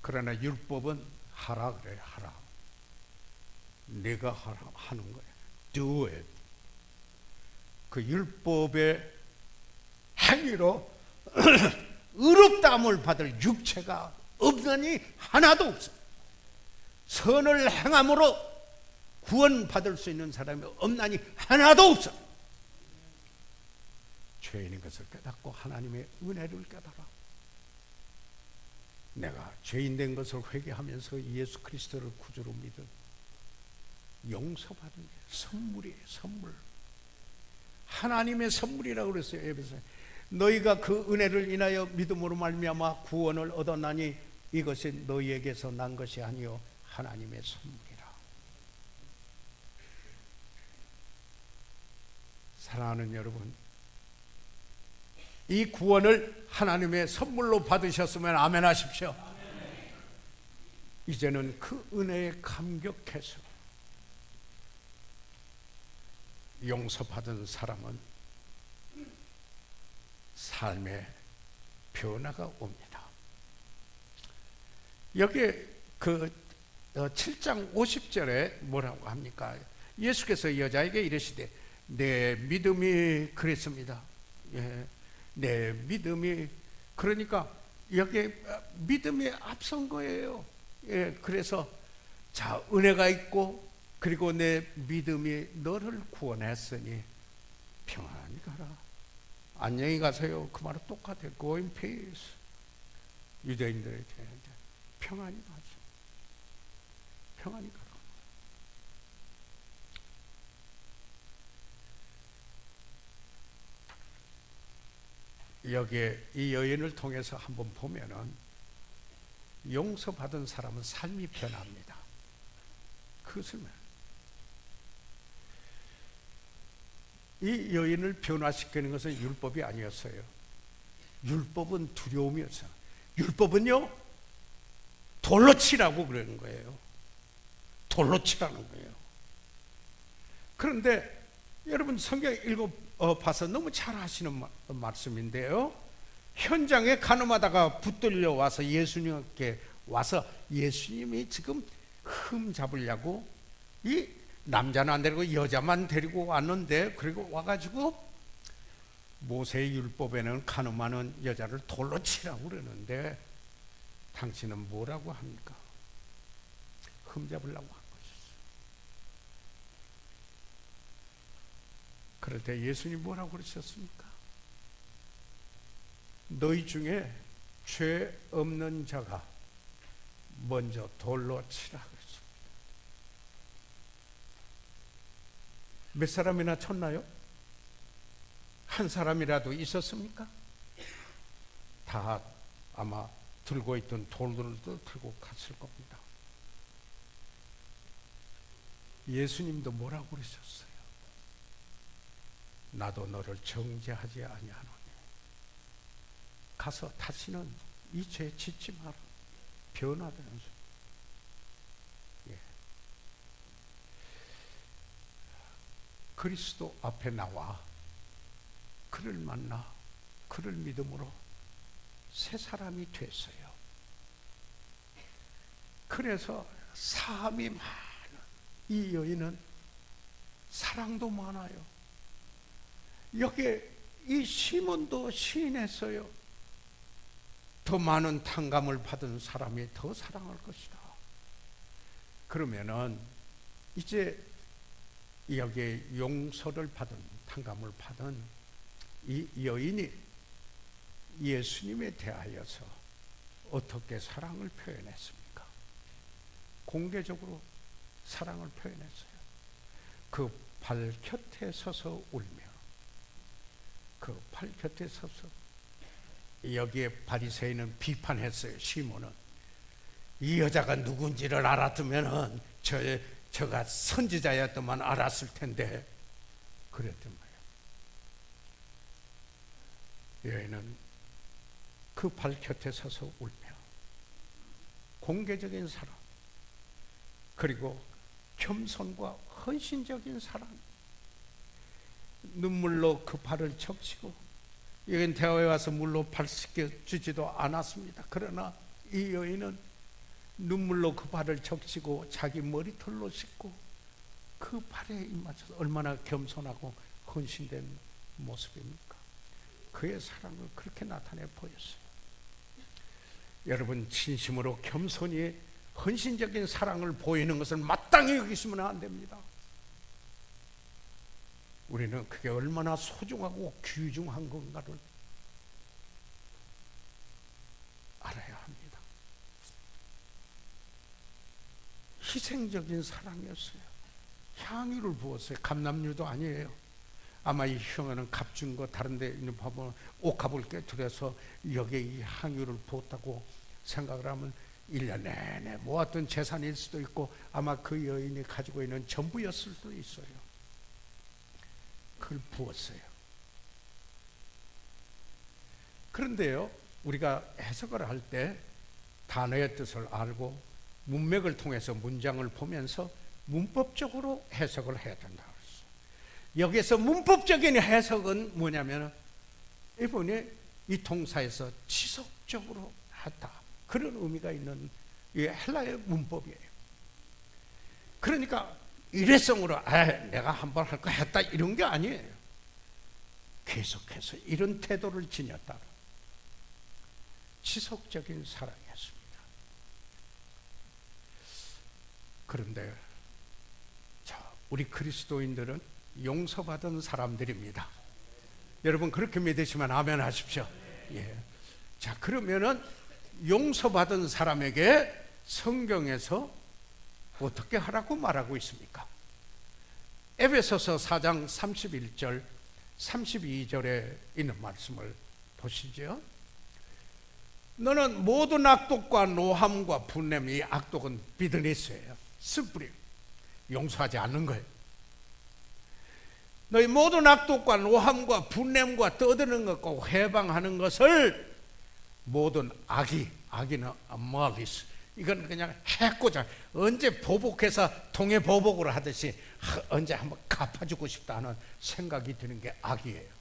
그러나 율법은 하라 그래요. 하라. 네가 하라 하는 거예요. Do it. 그 율법의 행위로 의롭다함을 받을 육체가 없으니 하나도 없어. 선을 행함으로 구원받을 수 있는 사람이 없나니 하나도 없어. 죄인인 것을 깨닫고 하나님의 은혜를 깨달아. 내가 죄인 된 것을 회개하면서 예수 그리스도를 구주로 믿은 용서받은 게 선물이에요. 선물. 하나님의 선물이라고 그랬어요. 에베소에 너희가 그 은혜를 인하여 믿음으로 말미암아 구원을 얻었나니 이것이 너희에게서 난 것이 아니요 하나님의 선물이라. 사랑하는 여러분, 이 구원을 하나님의 선물로 받으셨으면 아멘 하십시오. 이제는 그 은혜에 감격해서 용서받은 사람은 삶의 변화가 옵니다. 여기 그 7장 50절에 뭐라고 합니까? 예수께서 여자에게 이르시되 내 믿음이 그랬습니다. 예, 내 믿음이, 그러니까 여기 믿음이 앞선 거예요. 예, 그래서 자, 은혜가 있고 그리고 내 믿음이 너를 구원했으니 평안히 가라. 안녕히 가세요. 그 말은 똑같아요. Go in peace. 유대인들에게 평안히 가죠. 평안히 가라. 여기에 이 여인을 통해서 한번 보면은 용서받은 사람은 삶이 변합니다. 그것을 이 여인을 변화시키는 것은 율법이 아니었어요. 율법은 두려움이었어요. 율법은요, 돌로 치라고 그러는 거예요. 돌로 치라는 거예요. 그런데 여러분 성경 읽어봐서 너무 잘 하시는 말씀인데요, 현장에 가늠하다가 붙들려 와서 예수님께 와서 예수님이 지금 흠 잡으려고 이 남자는 안 데리고 여자만 데리고 왔는데, 그리고 와가지고 모세의 율법에는 가늠하는 여자를 돌로 치라고 그러는데 당신은 뭐라고 합니까? 흠 잡으려고 한 것이었어요. 그럴 때 예수님 뭐라고 그러셨습니까? 너희 중에 죄 없는 자가 먼저 돌로 치라 그랬습니다. 몇 사람이나 쳤나요? 한 사람이라도 있었습니까? 다 아마 들고 있던 돌들도 들고 갔을 겁니다. 예수님도 뭐라고 그러셨어요? 나도 너를 정죄하지 아니하노니 가서 다시는 이 죄에 짓지 마라. 변화되는 소리. 예. 그리스도 앞에 나와 그를 만나 그를 믿음으로 새 사람이 됐어요. 그래서 사함이 많은 이 여인은 사랑도 많아요. 여기에 이 시몬도 시인했어요. 더 많은 탕감을 받은 사람이 더 사랑할 것이다. 그러면은 이제 여기에 용서를 받은, 탕감을 받은 이 여인이 예수님에 대하여서 어떻게 사랑을 표현했습니까? 공개적으로 사랑을 표현했어요. 그 발 곁에 서서 울며, 그 발 곁에 서서, 여기에 바리새인은 비판했어요. 시몬은 이 여자가 누군지를 알았으면은 저가 선지자였더만 알았을 텐데 그랬단 말이에요. 여인은 그 발 곁에 서서 울며 공개적인 사랑, 그리고 겸손과 헌신적인 사랑, 눈물로 그 발을 적시고, 여긴 대화에 와서 물로 발 씻겨 주지도 않았습니다. 그러나 이 여인은 눈물로 그 발을 적시고 자기 머리털로 씻고 그 발에 입맞춰서 얼마나 겸손하고 헌신된 모습입니까? 그의 사랑을 그렇게 나타내 보였어요. 여러분, 진심으로 겸손히 헌신적인 사랑을 보이는 것을 마땅히 여기시면 안 됩니다. 우리는 그게 얼마나 소중하고 귀중한 건가를 알아야 합니다. 희생적인 사랑이었어요. 향유를 부었어요. 감람유도 아니에요. 아마 이 형은 값준 거 다른데 보면 옥합을 깨뜨려서 여기에 이 향유를 부었다고 생각을 하면 1년 내내 모았던 재산일 수도 있고 아마 그 여인이 가지고 있는 전부였을 수도 있어요. 그걸 부었어요. 그런데요, 우리가 해석을 할 때 단어의 뜻을 알고 문맥을 통해서 문장을 보면서 문법적으로 해석을 해야 된다 그랬어요. 여기서 문법적인 해석은 뭐냐면 이분이 이 동사에서 지속적으로 했다, 그런 의미가 있는 이 헬라의 문법이에요. 그러니까 일회성으로 내가 한번 할 거 했다 이런 게 아니에요. 계속해서 이런 태도를 지녔다. 지속적인 사랑이었습니다. 그런데 우리 그리스도인들은 용서받은 사람들입니다. 여러분 그렇게 믿으시면 아멘 하십시오. 예. 자, 그러면은 용서받은 사람에게 성경에서 어떻게 하라고 말하고 있습니까? 에베소서 4장 31절 32절에 있는 말씀을 보시죠. 너는 모든 악독과 노함과 분냄, 이 악독은 비드니스예요. 스프림, 용서하지 않는 거예요. 너희 모든 악독과 노함과 분냄과 떠드는 것과 회방하는 것을 모든 악이는 말리스, 이건 그냥 해코자 언제 보복해서 통해 보복을 하듯이 언제 한번 갚아주고 싶다는 생각이 드는 게 악이에요.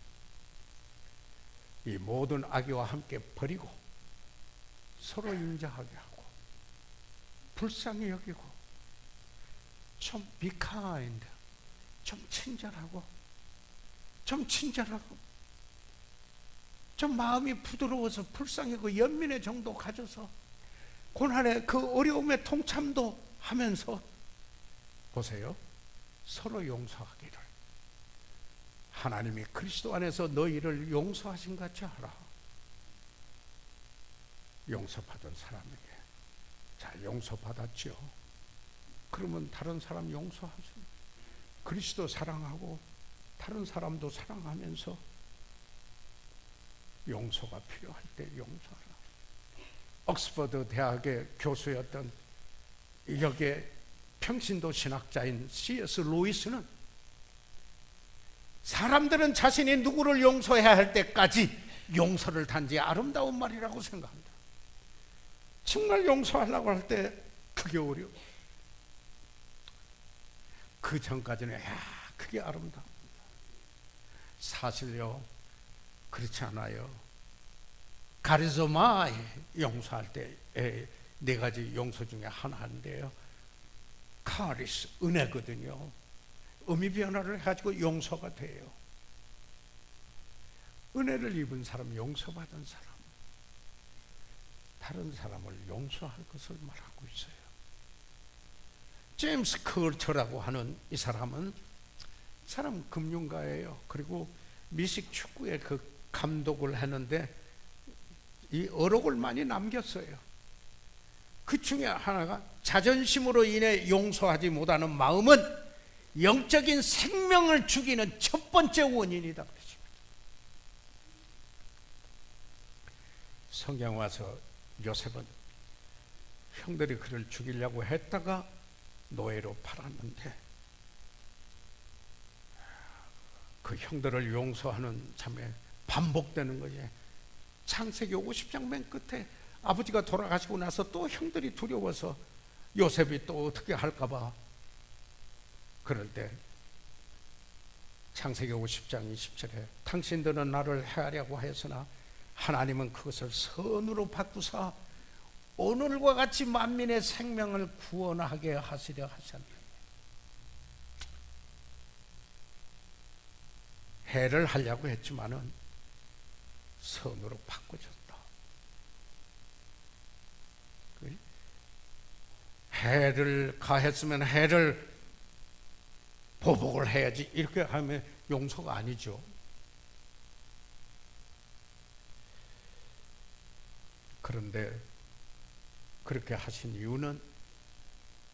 이 모든 악의와 함께 버리고 서로 인자하게 하고 불쌍히 여기고 좀 be kind, 좀 친절하고 좀 마음이 부드러워서 불쌍하고 연민의 정도 가져서 고난의 그 어려움에 동참도 하면서 보세요. 서로 용서하기를 하나님이 그리스도 안에서 너희를 용서하신 같이 하라. 용서받은 사람에게, 자, 용서받았죠. 그러면 다른 사람 용서하세요. 그리스도 사랑하고 다른 사람도 사랑하면서 용서가 필요할 때 용서하라. 옥스퍼드 대학의 교수였던 여기에 평신도 신학자인 C.S. 루이스는 사람들은 자신이 누구를 용서해야 할 때까지 용서를 단지 아름다운 말이라고 생각합니다. 정말 용서하려고 할 때 그게 어려워. 그 전까지는 그게 아름다워. 사실요, 그렇지 않아요. 가리조마, 용서할 때 네 가지 용서 중에 하나인데요, 카리스, 은혜거든요. 의미 변화를 가지고 용서가 돼요. 은혜를 입은 사람, 용서받은 사람, 다른 사람을 용서할 것을 말하고 있어요. 제임스 커처라고 하는 이 사람은 사람 금융가예요. 그리고 미식 축구의 그 감독을 했는데 이 어록을 많이 남겼어요. 그 중에 하나가 자존심으로 인해 용서하지 못하는 마음은 영적인 생명을 죽이는 첫 번째 원인이다 그랬습니다. 성경 와서 요셉은 형들이 그를 죽이려고 했다가 노예로 팔았는데 그 형들을 용서하는 참에 반복되는 거지. 창세기 50장 맨 끝에 아버지가 돌아가시고 나서 또 형들이 두려워서 요셉이 또 어떻게 할까봐, 그럴 때 창세기 50장 20절에 당신들은 나를 해하려고 하였으나 하나님은 그것을 선으로 바꾸사 오늘과 같이 만민의 생명을 구원하게 하시려 하셨네. 해를 하려고 했지만은 선으로 바꿔줬다. 해를 가했으면 해를 보복을 해야지, 이렇게 하면 용서가 아니죠. 그런데 그렇게 하신 이유는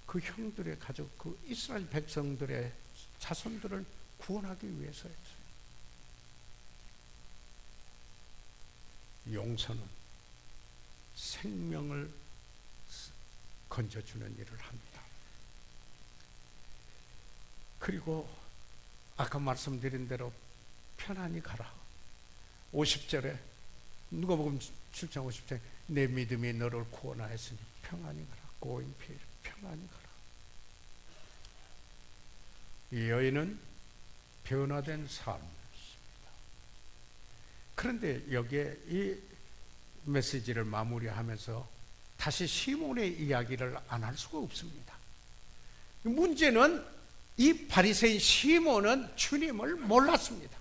그 형들의 가족, 그 이스라엘 백성들의 자손들을 구원하기 위해서였어요. 용서는 생명을 건져주는 일을 합니다. 그리고 아까 말씀드린 대로 편안히 가라. 50절에 누가복음 7장 50절에 내 믿음이 너를 구원하였으니 평안히 가라. Go in peace. 평안히 가라. 이 여인은 변화된 삶이었습니다. 그런데 여기에 이 메시지를 마무리하면서 다시 시몬의 이야기를 안 할 수가 없습니다. 문제는 이 바리새인 시몬은 주님을 몰랐습니다.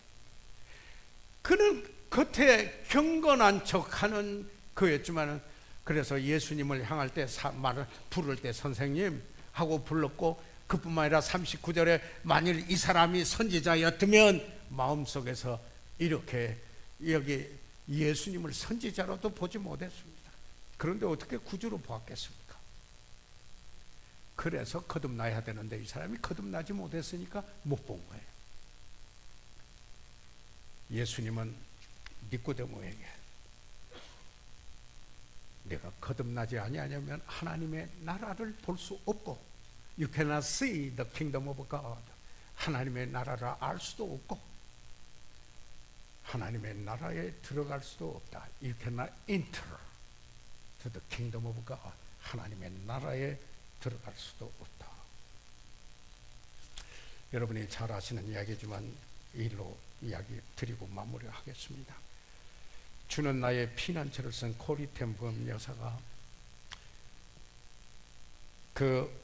그는 겉에 경건한 척하는 그였지만, 그래서 예수님을 향할 때 말을 부를 때 선생님 하고 불렀고, 그뿐만 아니라 39절에 만일 이 사람이 선지자였다면 마음속에서 이렇게 여기 예수님을 선지자로도 보지 못했습니다. 그런데 어떻게 구주로 보았겠습니까? 그래서 거듭나야 되는데 이 사람이 거듭나지 못했으니까 못 본 거예요. 예수님은 니고데모에게 내가 거듭나지 아니하냐면 하나님의 나라를 볼 수 없고, You cannot see the kingdom of God. 하나님의 나라를 알 수도 없고 하나님의 나라에 들어갈 수도 없다. You cannot enter to the kingdom of God. 하나님의 나라에 들어갈 수도 없다. 여러분이 잘 아시는 이야기지만 일로 이야기 드리고 마무리하겠습니다. 주는 나의 피난처를 쓴 코리 텐 범 여사가 그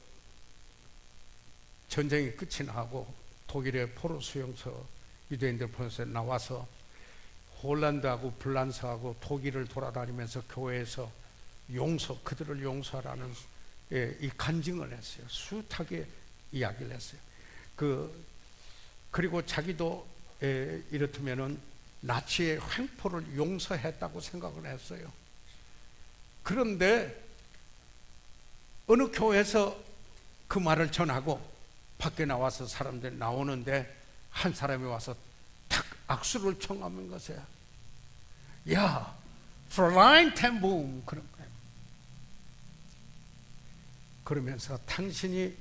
전쟁이 끝이 나고 독일의 포로 수용소, 유대인들 포로소에 나와서 홀란드하고 불란서하고 독일을 돌아다니면서 교회에서 그들을 용서하라는 이 간증을 했어요. 숱하게 이야기를 했어요. 그리고 자기도 이렇다면은 나치의 횡포를 용서했다고 생각을 했어요. 그런데 어느 교회에서 그 말을 전하고 밖에 나와서 사람들이 나오는데 한 사람이 와서 탁 악수를 청하는 것이야. 야, 프라인 텐붐 그런 거예요. 그러면서 당신이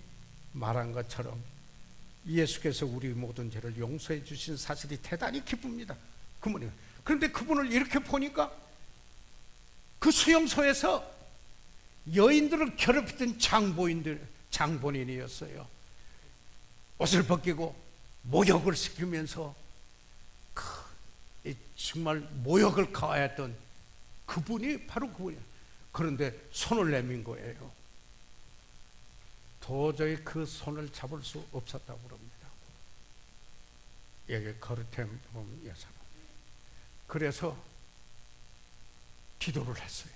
말한 것처럼 예수께서 우리 모든 죄를 용서해 주신 사실이 대단히 기쁩니다. 그분이. 그런데 그분을 이렇게 보니까 그 수용소에서 여인들을 괴롭히던 장본인이었어요. 옷을 벗기고 모욕을 시키면서 정말 모욕을 가하였던 그분이 바로 그분이에요. 그런데 손을 내민 거예요. 도저히 그 손을 잡을 수 없었다고 그럽니다. 여기 거르템 여사는. 그래서 기도를 했어요.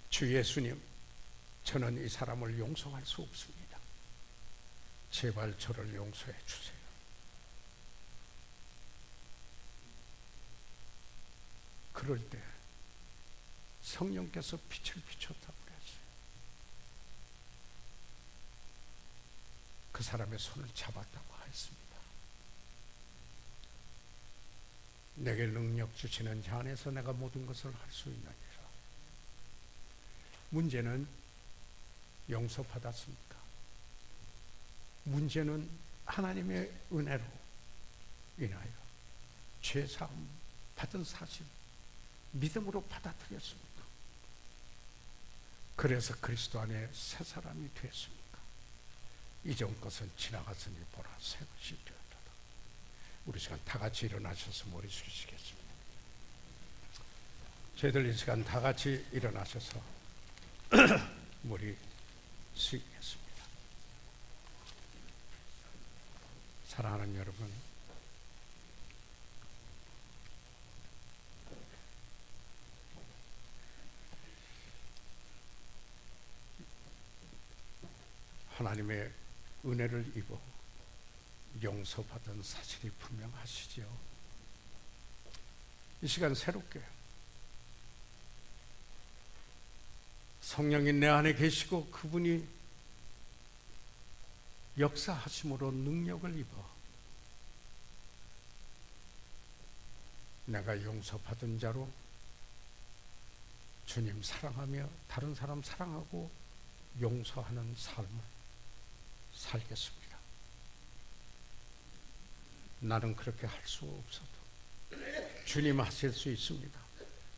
주 예수님, 저는 이 사람을 용서할 수 없습니다. 제발 저를 용서해 주세요. 그럴 때 성령께서 빛을 비췄다고 그랬어요. 그 사람의 손을 잡았다고 했습니다. 내게 능력 주시는 자 안에서 내가 모든 것을 할 수 있느니라. 문제는 용서받았습니까? 문제는 하나님의 은혜로 인하여 죄사함 받은 사실 믿음으로 받아들였습니까? 그래서 그리스도 안에 새 사람이 되었습니까? 이전 것은 지나갔으니 보라 새 것이 되었다. 우리 시간 다 같이 일어나셔서 머리 숙이시겠습니다. 저희들 이 시간 다 같이 일어나셔서 머리 숙이겠습니다. 사랑하는 여러분, 하나님의 은혜를 입어 용서받은 사실이 분명하시죠. 이 시간 새롭게 성령이 내 안에 계시고 그분이 역사하심으로 능력을 입어 내가 용서받은 자로 주님 사랑하며 다른 사람 사랑하고 용서하는 삶을 살겠습니다. 나는 그렇게 할 수 없어도 주님 하실 수 있습니다.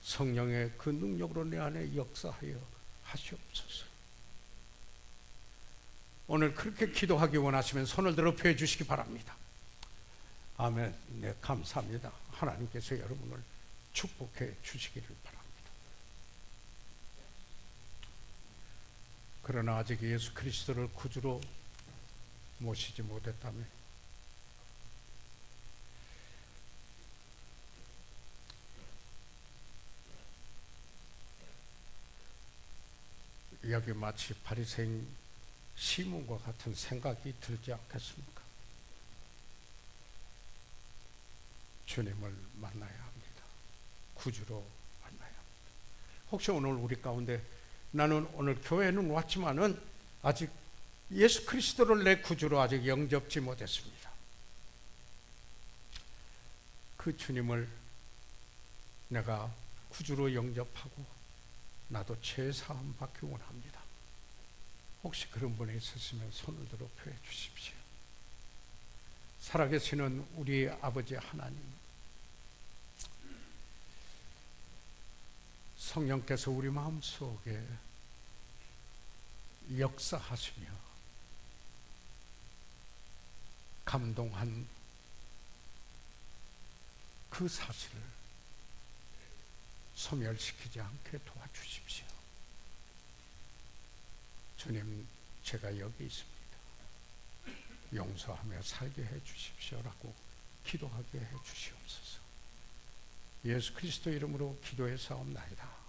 성령의 그 능력으로 내 안에 역사하여 하시옵소서. 오늘 그렇게 기도하기 원하시면 손을 들어 펴 주시기 바랍니다. 아멘. 네, 감사합니다. 하나님께서 여러분을 축복해 주시기를 바랍니다. 그러나 아직 예수 그리스도를 구주로 모시지 못했다면 여기 마치 바리새인 시몬과 같은 생각이 들지 않겠습니까? 주님을 만나야 합니다. 구주로 만나야 합니다. 혹시 오늘 우리 가운데 나는 오늘 교회는 왔지만은 아직 예수 그리스도를 내 구주로 아직 영접지 못했습니다. 그 주님을 내가 구주로 영접하고 나도 죄 사함 받기 원합니다. 혹시 그런 분이 있으시면 손을 들어 표해 주십시오. 살아계시는 우리 아버지 하나님, 성령께서 우리 마음속에 역사하시며 감동한 그 사실을 소멸시키지 않게 도와주십시오. 주님, 제가 여기 있습니다. 용서하며 살게 해 주십시오라고 기도하게 해 주시옵소서. 예수 그리스도 이름으로 기도해 사옵나이다.